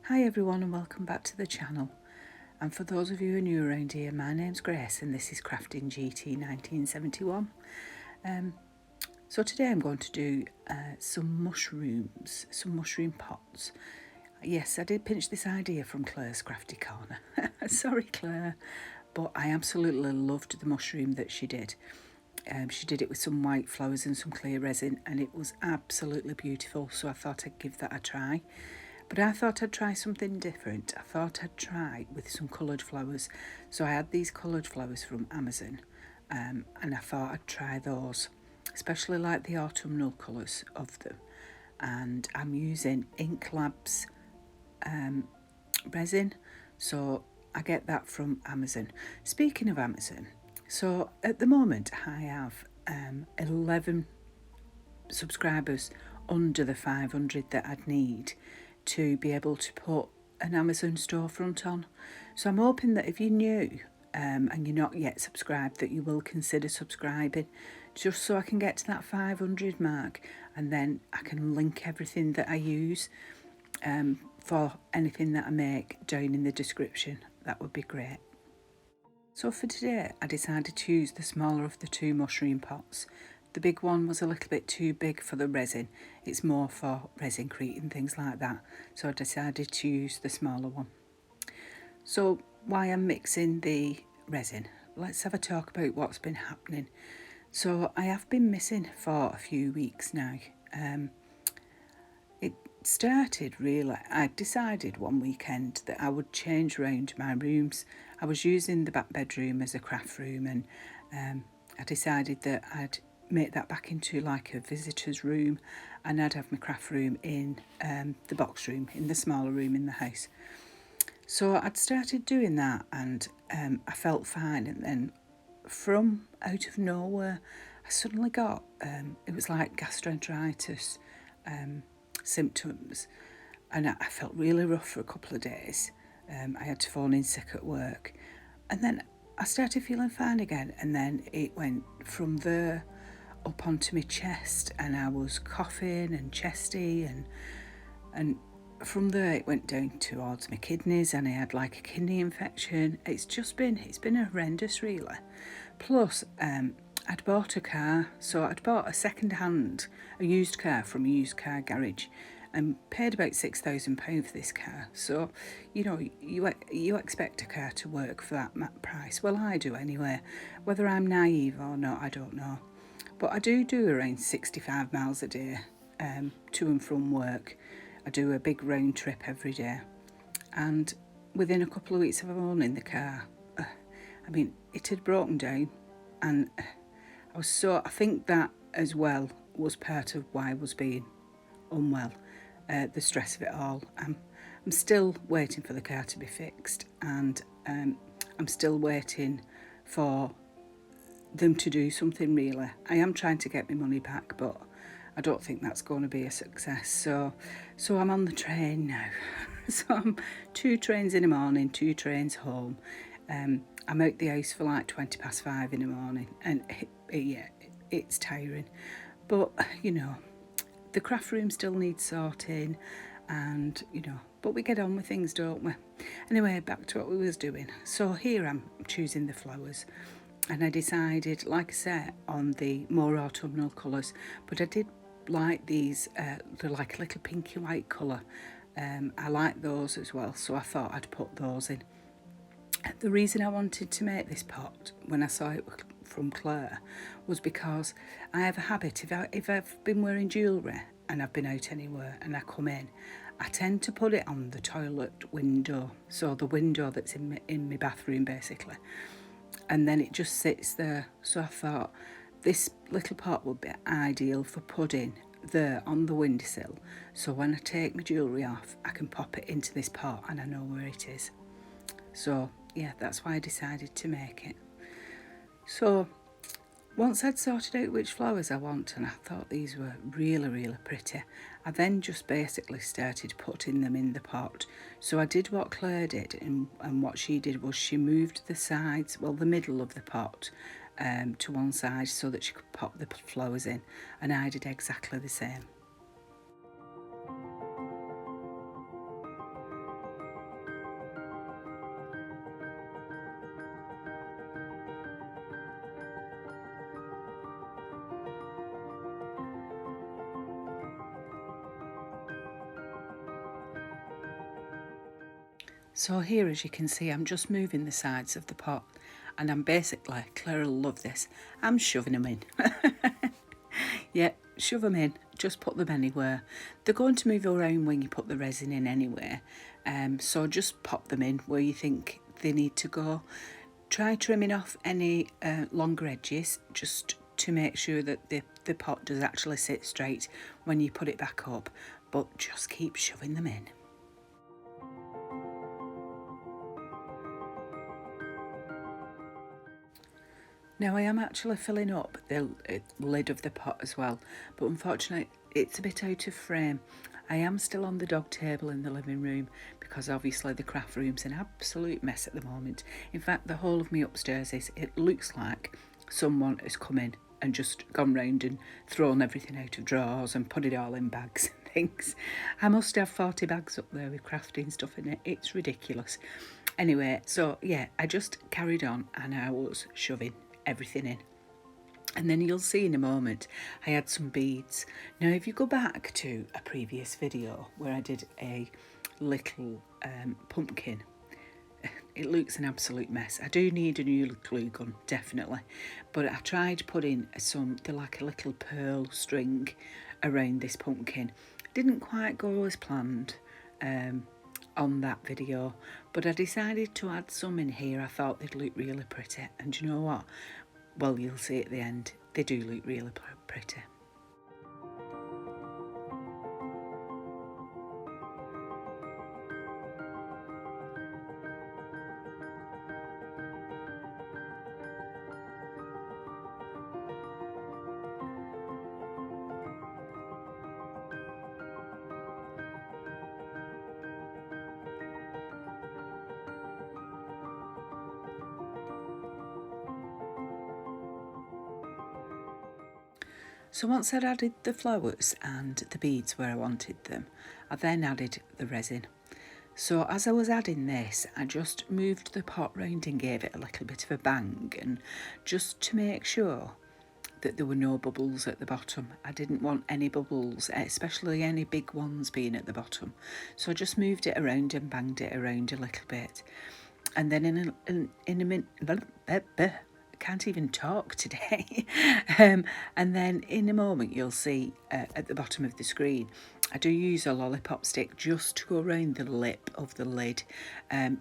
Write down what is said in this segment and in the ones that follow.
Hi everyone and welcome back to the channel. And for those of you who are new around here, my name's Grace and this is Crafting GT 1971. So today I'm going to do some mushroom pots. Yes, I did pinch this idea from Claire's Crafty Corner. Sorry Claire, but I absolutely loved the mushroom that she did. She did it with some white flowers and some clear resin and it was absolutely beautiful, so I thought I'd give that a try. But I thought I'd try something different. I thought I'd try with some coloured flowers. So I had these coloured flowers from Amazon and I thought I'd try those, especially like the autumnal colours of them. And I'm using Ink Labs resin, so I get that from Amazon. Speaking of Amazon, so at the moment I have 11 subscribers under the 500 that I'd need to be able to put an Amazon storefront on. So I'm hoping that if you're new and you're not yet subscribed, that you will consider subscribing, just so I can get to that 500 mark, and then I can link everything that I use for anything that I make down in the description. That would be great. So for today I decided to use the smaller of the two mushroom pots. The big one was a little bit too big for the resin. It's more for resincrete and things like that. So I decided to use the smaller one. So why I'm mixing the resin, let's have a talk about what's been happening. So I have been missing for a few weeks now. It started really, I decided one weekend that I would change around my rooms. I was using the back bedroom as a craft room, and I decided that I'd make that back into like a visitor's room, and I'd have my craft room in the box room, in the smaller room in the house. So I'd started doing that and I felt fine, and then from out of nowhere I suddenly got it was like gastroenteritis symptoms, and I felt really rough for a couple of days. I had to phone in sick at work, and then I started feeling fine again, and then it went from there up onto my chest, and I was coughing and chesty, and from there it went down towards my kidneys, and I had like a kidney infection. It's been horrendous really. Plus I'd bought a car, so I'd bought a used car from a used car garage and paid about £6,000 for this car. So, you know, you expect a car to work for that price. Well, I do anyway. Whether I'm naive or not, I don't know. But I do around 65 miles a day to and from work. I do a big round trip every day. And within a couple of weeks of owning the car, it had broken down, and I think that as well was part of why I was being unwell, the stress of it all. I'm still waiting for the car to be fixed, and I'm still waiting for them to do something really. I am trying to get my money back, but I don't think that's going to be a success. So I'm on the train now. So I'm 2 trains in the morning, 2 trains home. I'm out the house for like 5:20 in the morning, and it's tiring. But you know, the craft room still needs sorting, and you know, but we get on with things, don't we? Anyway, back to what we was doing. So here I'm choosing the flowers, and I decided, like I said, on the more autumnal colours, but I did like these, they're like a little pinky white colour. I like those as well, so I thought I'd put those in. The reason I wanted to make this pot when I saw it from Claire was because I have a habit, if I've been wearing jewellery and I've been out anywhere and I come in, I tend to put it on the toilet window, so the window that's in my bathroom basically, and then it just sits there. So I thought this little pot would be ideal for putting there on the windowsill, so when I take my jewellery off I can pop it into this pot and I know where it is. So yeah, that's why I decided to make it. So once I'd sorted out which flowers I want, and I thought these were really pretty, I then just basically started putting them in the pot. So I did what Claire did, and what she did was she moved the sides, well the middle of the pot to one side so that she could pop the flowers in, and I did exactly the same. So here, as you can see, I'm just moving the sides of the pot, and I'm basically, Claire will love this, I'm shoving them in. Yeah, shove them in, just put them anywhere. They're going to move around when you put the resin in anyway, so just pop them in where you think they need to go. Try trimming off any longer edges, just to make sure that the pot does actually sit straight when you put it back up, but just keep shoving them in. Now I am actually filling up the lid of the pot as well, but unfortunately it's a bit out of frame. I am still on the dog table in the living room because obviously the craft room's an absolute mess at the moment. In fact, the whole of me upstairs it looks like someone has come in and just gone round and thrown everything out of drawers and put it all in bags and things. I must have 40 bags up there with crafting stuff in it. It's ridiculous. Anyway, so yeah, I just carried on and I was shoving everything in. And then you'll see in a moment I had some beads. Now if you go back to a previous video where I did a little pumpkin, it looks an absolute mess. I do need a new glue gun, definitely, but I tried putting like a little pearl string around this pumpkin. Didn't quite go as planned on that video, but I decided to add some in here. I thought they'd look really pretty, and you know what? Well, you'll see at the end, they do look really pretty. So once I'd added the flowers and the beads where I wanted them, I then added the resin. So as I was adding this, I just moved the pot round and gave it a little bit of a bang, and just to make sure that there were no bubbles at the bottom. I didn't want any bubbles, especially any big ones being at the bottom. So I just moved it around and banged it around a little bit. And then in a minute, can't even talk today. And then in a moment you'll see at the bottom of the screen, I do use a lollipop stick just to go around the lip of the lid,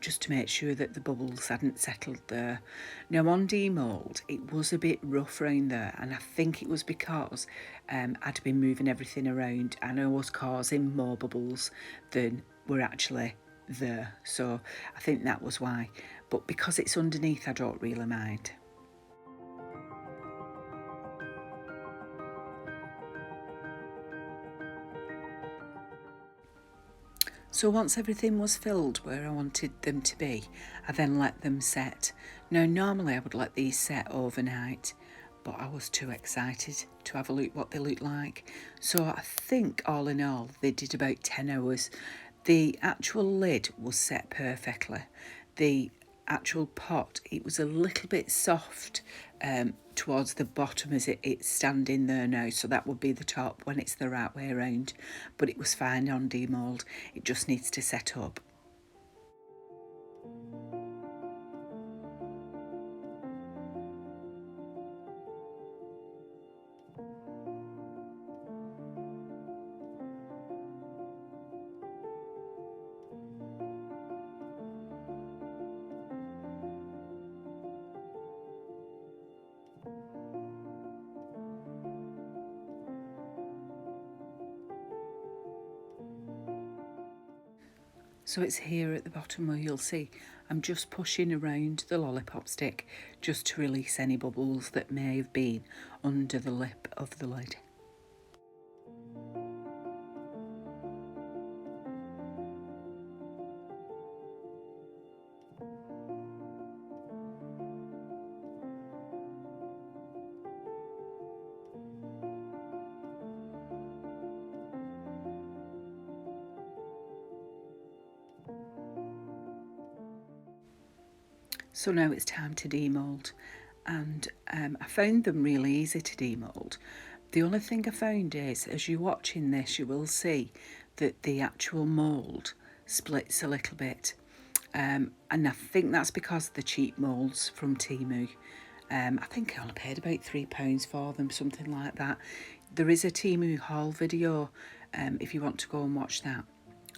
just to make sure that the bubbles hadn't settled there. Now on Demold, it was a bit rough around there, and I think it was because I'd been moving everything around and I was causing more bubbles than were actually there. So I think that was why. But because it's underneath, I don't really mind. So once everything was filled where I wanted them to be, I then let them set. Now normally I would let these set overnight, but I was too excited to have a look what they look like. So I think all in all they did about 10 hours. The actual lid was set perfectly. The actual pot, it was a little bit soft towards the bottom as it's standing there now, so that would be the top when it's the right way around, but it was fine on Demold. It just needs to set up. So it's here at the bottom where you'll see I'm just pushing around the lollipop stick just to release any bubbles that may have been under the lip of the lid. So now it's time to demold, and I found them really easy to demold. The only thing I found is, as you're watching this, you will see that the actual mould splits a little bit. And I think that's because of the cheap moulds from Temu. I think I only paid about £3 for them, something like that. There is a Temu haul video if you want to go and watch that.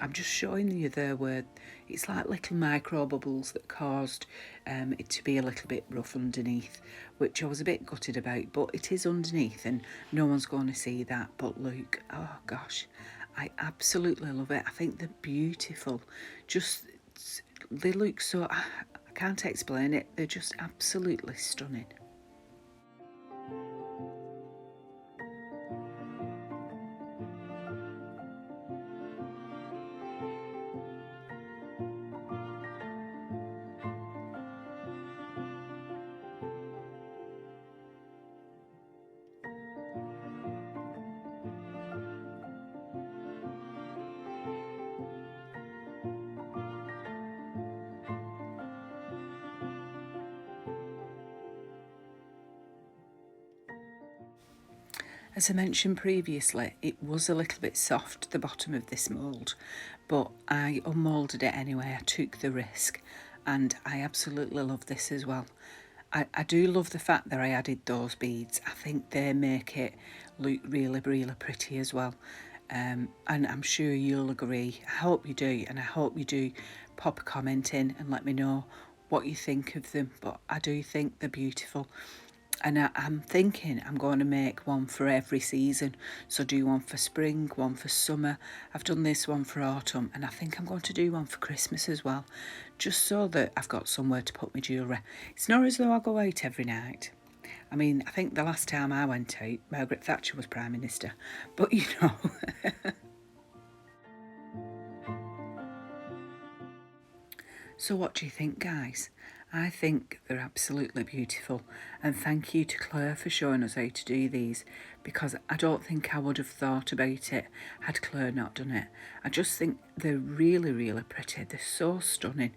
I'm just showing you there where it's like little micro bubbles that caused it to be a little bit rough underneath, which I was a bit gutted about, but it is underneath and no one's going to see that. But look, oh gosh, I absolutely love it. I think they're beautiful. Just, they look so, I can't explain it. They're just absolutely stunning. As I mentioned previously, it was a little bit soft, the bottom of this mould, but I unmoulded it anyway. I took the risk and I absolutely love this as well. I do love the fact that I added those beads. I think they make it look really, really pretty as well. And I'm sure you'll agree. I hope you do, and I hope you do pop a comment in and let me know what you think of them. But I do think they're beautiful. And I'm thinking I'm going to make one for every season. So do one for spring, one for summer. I've done this one for autumn, and I think I'm going to do one for Christmas as well, just so that I've got somewhere to put my jewellery. It's not as though I go out every night. I mean, I think the last time I went out, Margaret Thatcher was Prime Minister. But you know. So what do you think, guys? I think they're absolutely beautiful, and thank you to Claire for showing us how to do these, because I don't think I would have thought about it had Claire not done it. I just think they're really, really pretty. They're so stunning.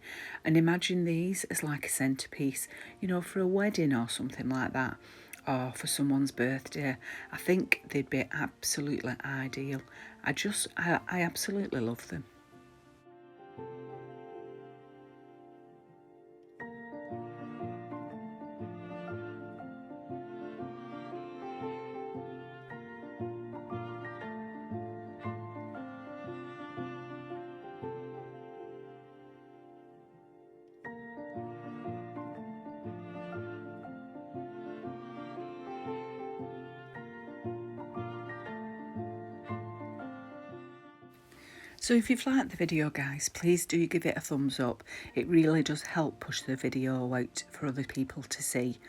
And imagine these as like a centrepiece, you know, for a wedding or something like that, or for someone's birthday. I think they'd be absolutely ideal. I absolutely love them. So if you've liked the video, guys, please do give it a thumbs up. It really does help push the video out for other people to see.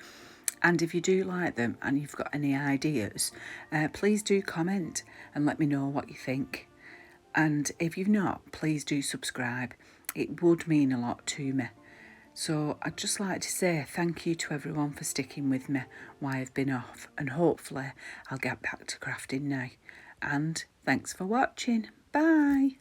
And if you do like them and you've got any ideas, please do comment and let me know what you think. And if you've not, please do subscribe. It would mean a lot to me. So I'd just like to say thank you to everyone for sticking with me while I've been off, and hopefully I'll get back to crafting now. And thanks for watching. Bye.